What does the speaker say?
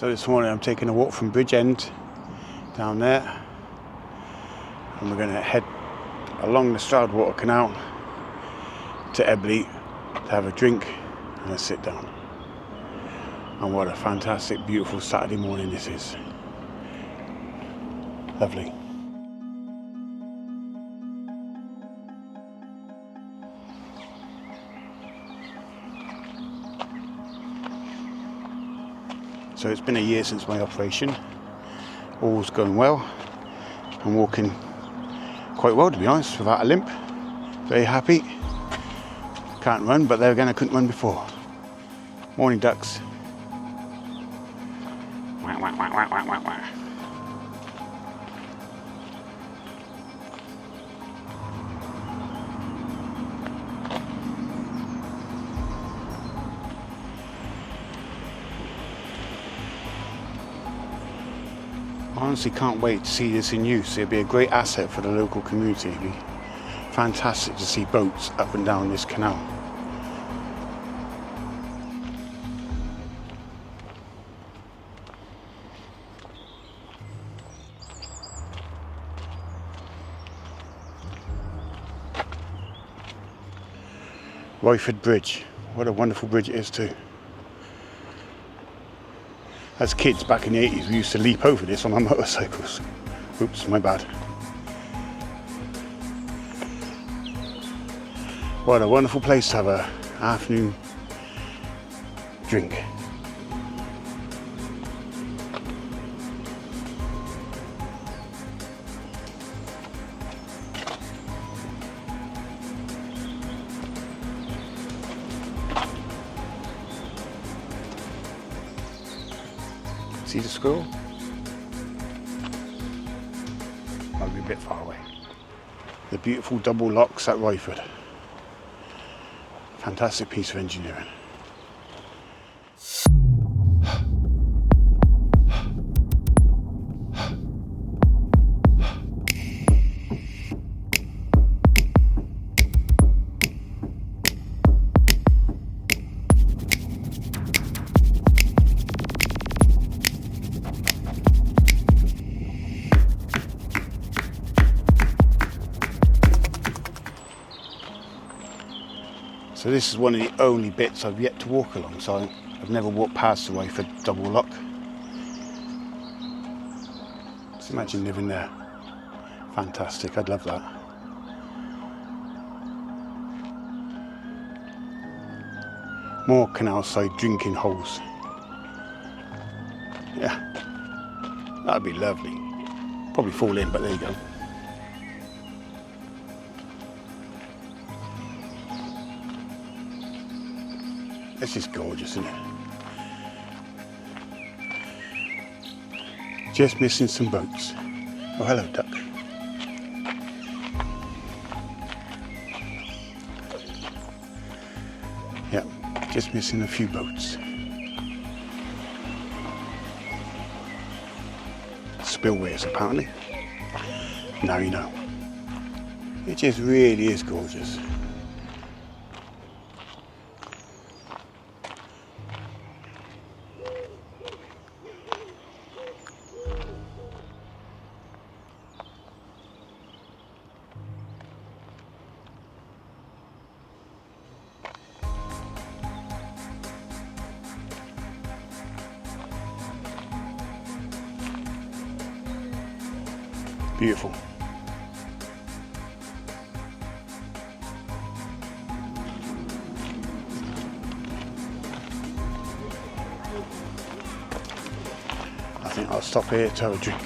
So this morning I'm taking a walk from Bridgend down there, and we're going to head along the Stroudwater Canal to Ebley to have a drink and a sit down. And what a fantastic, beautiful Saturday morning this is. Lovely. So it's been a year since my operation. All's going well. I'm walking quite well, to be honest, without a limp. Very happy. Can't run, but there again I couldn't run before. Morning ducks. Wah, wah, wah, wah, wah, wah, wah. I honestly can't wait to see this in use. It'll be a great asset for the local community. It'll be fantastic to see boats up and down this canal. Ryeford Bridge. What a wonderful bridge it is too. As kids back in the 80s, we used to leap over this on our motorcycles. Oops, my bad. What a wonderful place to have an afternoon drink. See the squirrel? Might be a bit far away. The beautiful double locks at Ryeford. Fantastic piece of engineering. So this is one of the only bits I've yet to walk along, so I've never walked past the Ryeford double lock. Just imagine living there. Fantastic, I'd love that. More canal side drinking holes. Yeah, that'd be lovely. Probably fall in, but there you go. This is gorgeous, isn't it? Just missing some boats. Oh, hello, duck. Yep, just missing a few boats. Spillways, apparently. Now you know. It just really is gorgeous. Beautiful. I think I'll stop here to have a drink.